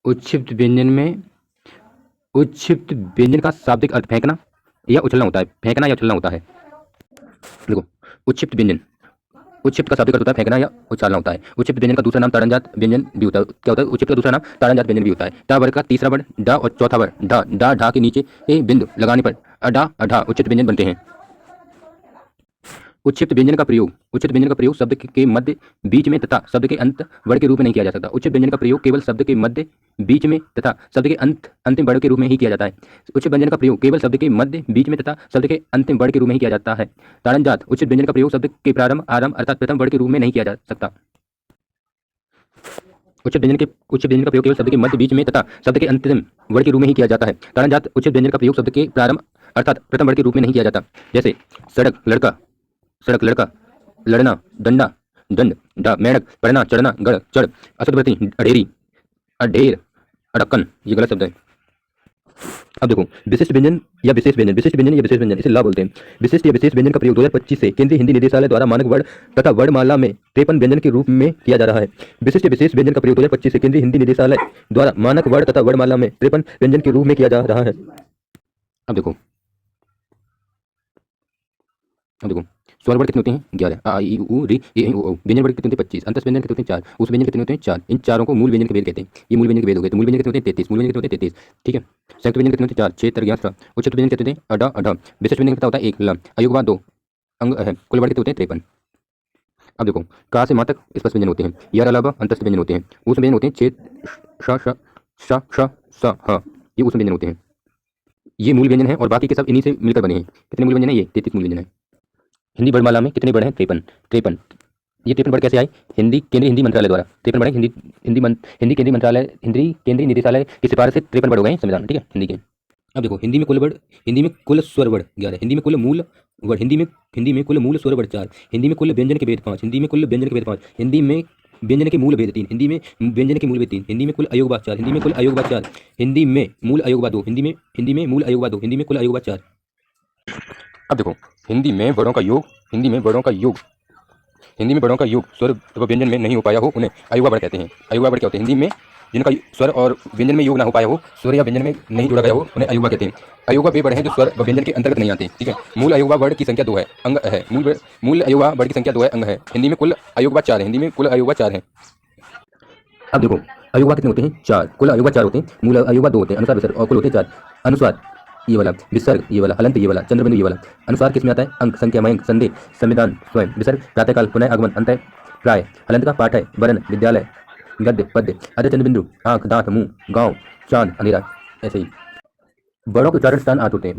उच्छिष्ट व्यंजन में उच्छिष्ट व्यंजन का शाब्दिक अर्थ फेंकना या उछलना होता है। फेंकना या उछलना होता है। देखो, उच्छिष्ट व्यंजन, उच्छिष्ट का शाब्दिक अर्थ होता है फेंकना या उछालना होता है। उच्छिष्ट व्यंजन का दूसरा नाम ताड़नजात व्यंजन भी होता है। क्या होता है? उच्छिष्ट का दूसरा नाम ताड़नजात व्यंजन भी होता है। टा वर्ग का तीसरा वर्ण डा और चौथा वर्ण ढा, डा ढा के नीचे बिंदु लगाने पर अडा अढा उच्छिष्ट व्यंजन बनते हैं। उच्छिष्ट व्यंजन का प्रयोग शब्द के मध्य बीच में तथा शब्द के अंत वर्ण के रूप में नहीं किया जा सकता। उच्छिष्ट व्यंजन का प्रयोग केवल शब्द के मध्य बीच में तथा शब्द के अंत अंतिम वर्ण के रूप में ही किया जाता है। उच्छिष्ट व्यंजन का प्रयोग केवल शब्द के मध्य बीच में तथा शब्द के अंतिम वर्ण के रूप में ही किया जाता है। ताड़नजात उच्छिष्ट व्यंजन का प्रयोग शब्द के प्रारंभ आरंभ अर्थात प्रथम वर्ण के रूप में नहीं किया जा सकता। उच्छिष्ट व्यंजन का प्रयोग केवल शब्द के मध्य बीच में तथा शब्द के अंतिम वर्ण के रूप में ही किया जाता है। ताड़नजात उच्छिष्ट व्यंजन का प्रयोग शब्द के प्रारंभ अर्थात प्रथम वर्ण के रूप में नहीं किया जाता। जैसे सड़क लड़का, लड़ना डंडा, दंड मेढक, पढ़ना चढ़ना, गढ़ चढ़, असदवती अढेरी, अढेर, अड़क्कन, ये गलत शब्द है। अब देखो, विशिष्ट व्यंजन या विशेष व्यंजन इसे ला बोलते हैं। विशिष्ट या विशेष व्यंजन का प्रयोग 2025 से केंद्रीय हिंदी निदेशालय द्वारा मानक वर्ण तथा वर्णमाला में 53 व्यंजन के रूप में किया जा रहा है। विशिष्ट या विशेष व्यंजन का प्रयोग 2025 से केंद्रीय हिंदी निदेशालय द्वारा मानक वर्ण तथा वर्णमाला में 53 व्यंजन के रूप में किया जा रहा है। अब देखो स्वर वर्ग कितने होते हैं? 11। आ ई उ री ए ओ औ। व्यंजन वर्ग कितने होते हैं? 25। अंतस व्यंजन कितने होते हैं? 4। उस व्यंजन कितने होते हैं? 4। इन चारों को मूल व्यंजन के भेद कहते हैं। ये मूल व्यंजन के भेद हो गए। तो मूल व्यंजन कितने होते हैं? 33। मूल व्यंजन कितने होते हैं? 33। ठीक है। संयुक्त व्यंजन कितने होते हैं? 4। 6 तर 11। उच्छिष्ट व्यंजन कितने होते हैं? अडा अढा। विशिष्ट व्यंजन कितना होता है? 1 ल। अयुग्मा 2 अंग है। कुल वर्ग कितने होते हैं? 53। अब देखो, का से माँ तक स्पष्ट व्यंजन होते हैं। यार अलावा अंतस्थ व्यंजन होते हैं। उस व्यंजन होते हैं छेद श श श श स ह। ये उस व्यंजन होते हैं। ये मूल व्यंजन है और बाकी के सब इन्हीं से मिलकर बने हैं। कितने मूल व्यंजन है? ये 33 मूल व्यंजन है। हिंदी वर्णमाला में कितने वर्ण हैं? 53। ये 53 वर्ण कैसे आए? केंद्रीय हिंदी मंत्रालय द्वारा 53 वर्ण हिंदी केंद्रीय निदेशालय की सिफारिश से 53 वर्ण हो गए संविधान में। ठीक है, हिंदी के। अब देखो, हिंदी में कुल स्वर वर्ण 11। हिंदी में कुल मूल वर्ण हिंदी में कुल मूल स्वर वर्ण 4। हिंदी में कुल व्यंजन के भेद 5। हिंदी में कुल व्यंजन के भेद 5। हिंदी में व्यंजन के मूल भेद 3। हिंदी में व्यंजन के मूल भेद 3। हिंदी में कुल अयोगवा 4। हिंदी में कुल अयोगवा 4। हिंदी में मूल अयोगवा 2। हिंदी में मूल अयोगवा 2। हिंदी में कुल अयोगवा 4। अब देखो, हिंदी में वर्णों का योग स्वर व व्यंजन में नहीं हो पाया हो उन्हें अयोगवा वर्ण कहते हैं। अयोगवा वर्ण क्या होते हैं? हिंदी में जिनका स्वर और व्यंजन में योग ना हो पाया हो, स्वर या व्यंजन में नहीं जोड़ा गया हो, उन्हें अयोगवा कहते हैं। अयोगवा वे वर्ण हैं जो स्वर व व्यंजन के अंतर्गत नहीं आते। ठीक है। मूल अयोगवा वर्ण की संख्या 2 है, अंग है। मूल अयोगवा वर्ण की संख्या 2 है, अंग है। हिंदी में कुल अयोगवा 4 है। अब देखो, अयोगवा कितने होते हैं? 4। कुल अयोगवा 4 होते हैं। मूल अयोगवा 2 होते हैं। अनुसार विसर्ग और कुल होते हैं 4। अनुस्वार ये वाला, विसर्ग ये वाला, हलंत ये वाला, चंद्रबिंदु ये वाला। अनुसार किसमें आता है? अंक, संख्या, मयंक, संदेह, संविधान, स्वयं। विसर्ग प्रातःकाल, पुनः आगमन, अंतः, प्राय। हलंत का पाठ है वरण, विद्यालय, गद्य, पद्य। अदय चंद्रबिंदु, आंख, दांत, मुंह, गांव, चांद, अंधेरा। ऐसे ही वर्णों के उच्चारण स्थान 8 होते हैं।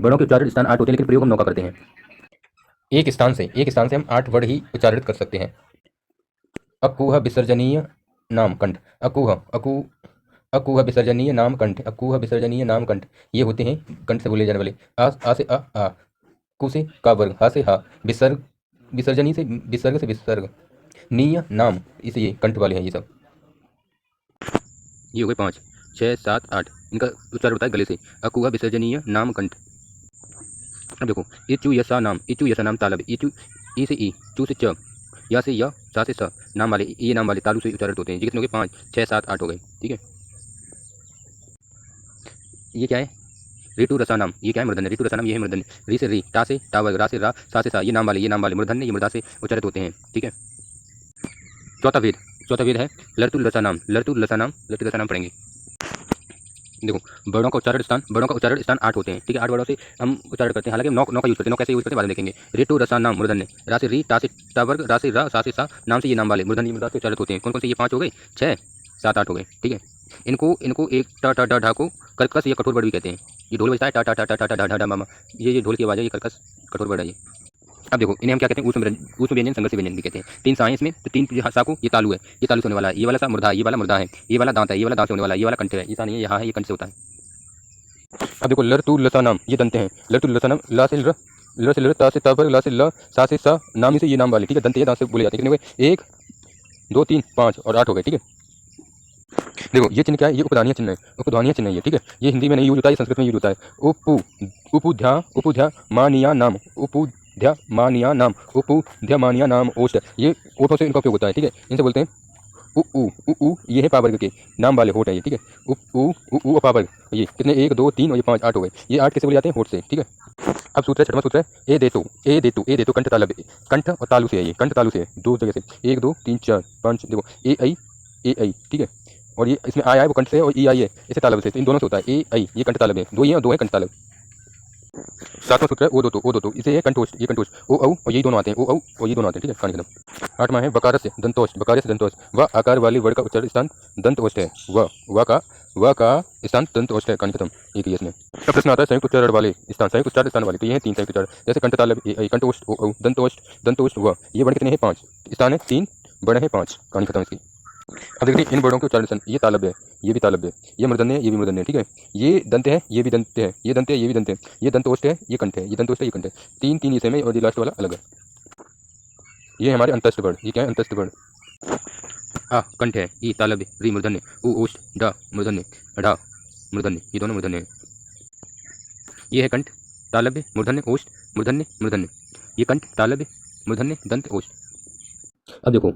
लेकिन प्रयोग हम 9 का करते हैं। एक स्थान से हम 8 वर्ण ही उच्चारित कर सकते हैं। अकुह विसर्जनीय नाम कंठ। अकुह विसर्जनीय नाम कंठ। ये होते हैं कंठ से बोले जाने वाले। आ से आ। कु से का वर्ग, हा से हा। विसर्जनी से विसर्ग। नीय नाम, इसे ये कंठ वाले हैं ये सब। ये हो गए 5, 6, 7, 8। इनका उच्चारण होता है गले से। अकुह विसर्जनीय नाम कंठ। अब देखो, इचु यसा नाम तालब। ई से ई, चू से च, या से य, सा से स। नाम वाले तालु से उच्चारित होते हैं। ये कितने हो गए? 5, 6, 7, 8 हो गए। ठीक है। ये क्या है? ऋतु रसा नाम। ये क्या है? मूर्धन्य। ऋतु रसा नाम, ये है मूर्धन्य। री से री, टा से टा वर्ग, रा से रा, सा से सा। ये नाम वाले मूर्धन्य, ये मूर्धा से उच्चारित होते हैं। ठीक है। चौथा भेद है लर्तुल रसा नाम पढ़ेंगे। देखो, वर्णों का उच्चारण स्थान 8 होते हैं। ठीक है। 8 वर्णों से हम उच्चारण करते हैं। हालांकि 9 का यूज करते हैं। 9 कैसे यूज करते हैं बाद में देखेंगे। ऋतु रसा नाम मूर्धन्य, रा से री, टा से टा वर्ग, रा से रा, सा से सा। नाम से ये नाम वाले मूर्धन्य मूर्धा से उच्चारित होते हैं। कौन कौन से? ये 5 हो गए, 6, 7, 8 हो गए। ठीक है। इनको एक टा टा टा ढा को कर्कश या कठोर वर्ड भी कहते हैं। ये ढोल बजता है टा टा टा टा टा टा ढा ढा मामा, ये ढोल की आवाज़ है। ये कर्कश कठोर वर्ड है ये। अब देखो, इन्हें हम क्या कहते हैं? ऊष्म व्यंजन, संघर्ष व्यंजन भी कहते हैं। 3 सा है इसमें, तो 3 साको। ये तालु है, ये तालु से होने वाला है। ये वाला सा मुर्धा है, ये वाला मुर्धा है। ये वाला दांत है, ये वाला दांत से होने वाला है। ये वाला कंठ है, ये सा नहीं है, यहाँ है, ये कंठ से होता है। अब देखो, लर तू लता नाम, ये दंते हैं। लर तू लता नाम, ला से ल, ता से ता पर, ला से ल, सा से सा। नाम ही से ये नाम वाले। ठीक है। दंते दांत से बोले जाते हैं। कितने हुए? 1, 2, 3, 5 और 8 हो गए। ठीक है। देखो, ये चिन्ह क्या है? ये उपधानीय चिन्ह है ये। ठीक है। ये हिंदी में नहीं यूज होता है, ये संस्कृत में यूज होता है। उपुध्या मानिया नाम, उपुध्या मानिया नाम, ओष्ठ। ये ओठों से इनका उपयोग होता है। ठीक है। इनसे बोलते हैं उ उ ये है पावर के नाम वाले होठ है ये, ठीक है। उ पावर, ये कितने, 1 2 3 और ये 5, 8 हो गए। ये 8 किससे बोले जाते हैं, होठ से, ठीक है। अब सूत्र है, छठवां सूत्र है, ए दे तो कंठ तालव्य, कंठ और तालु से है, ये कंठ तालु से है, दो जगह से, 1 2 3 4 5, देखो ए आई, ठीक है। और ये इसमें आया है वो कंठ से, और ई आई है इसे तालव्य से, तो इन दोनों से होता है ए आई, ये कंठ तालव्य है, दो ही है और दो है कंठ तालव्य। सातवां सूत्र है ओ दो तो, इसे है कंठोष्ठ, ये कंठोष्ठ, ओ औ और यही दोनों आते हैं, ओ औ और ये दोनों आते हैं, ठीक है, कहानी खत्म। आठवां है बकारस्य दंतोष्ठ, व आकार वाली वर्ड का उच्चारण स्थान दंतोष्ठ है, व का स्थान दंतोष्ठ है, कहानी खत्म। एक ही है इसमें। अब प्रश्न आता है संयुक्त उच्चारण वाले स्थान, संयुक्त उच्चारण स्थान वाले, तो ये है 3 संयुक्त उच्चारण, जैसे कंठ तालव्य ए आई, कंठोष्ठ ओ औ, दंतोष्ठ व, ये वर्ण कितने हैं, 5 स्थान है, 3 वर्ण है 5, कहानी खत्म इसकी। अब देखिए इन वर्णों के उच्चारण स्थान, ये तालव्य है, ये भी तालव्य है, ये मूर्धन्य है, ये भी मूर्धन्य है, ठीक है। ये दंत है, ये भी दंत है, ये दंत है, ये भी दंत है, ये दंतोष्ठ है, ये कंठ है, ये दंतोष्ठ है, ये कंठ है, 3 ये सेम है और ये लास्ट वाला अलग है। ये हमारे अंतस्थ वर्ण, ये क्या है, अंतस्थ वर्ण। आ कंठ है, ई तालव्य, री मूर्धन्य, उ ओष्ठ, ड मूर्धन्य, ढ मूर्धन्य, ये दोनों मूर्धन्य है। ये है कंठ, तालव्य, मूर्धन्य, ओष्ठ, मूर्धन्य, मूर्धन्य, ये कंठ, तालव्य, मूर्धन्य, दंत, ओष्ठ। अब देखो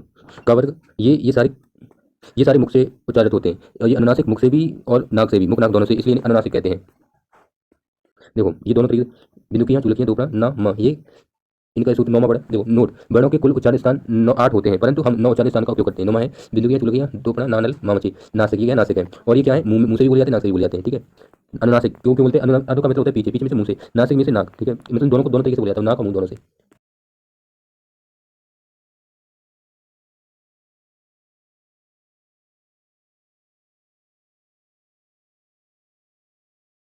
का वर्ग, ये सारे मुख से उच्चारित होते हैं, और ये अनुनासिक मुख से भी और नाक से भी, मुख नाक दोनों से, इसलिए इन्हें अनुनासिक कहते हैं। देखो ये दोनों तरीके, बिंदुकियां, चुलकियां, दोपड़ा, न, म, ये इनका सूत्र नौमा पड़ा। देखो नोट, वर्णों के कुल उच्चारण स्थान 8 होते हैं, परंतु हम 9 उच्चारण स्थान का उपयोग करते हैं। नौमा है बिंदुकियां, चुलकियां, दोपड़ा, नानल, मामची, नासिक, ये क्या है, नासिक है। और ये क्या है, मुंह से भी बोले जाते हैं, नाक से भी बोले जाते हैं, ठीक है। अनुनासिक क्यों क्यों बोलते हैं, अनु का मतलब होता है पीछे, पीछे में से मुंह से, नासिक में से नाक, ठीक है, मतलब दोनों को दोनों तरीके से बोला जाता है, नाक और मुंह दोनों से।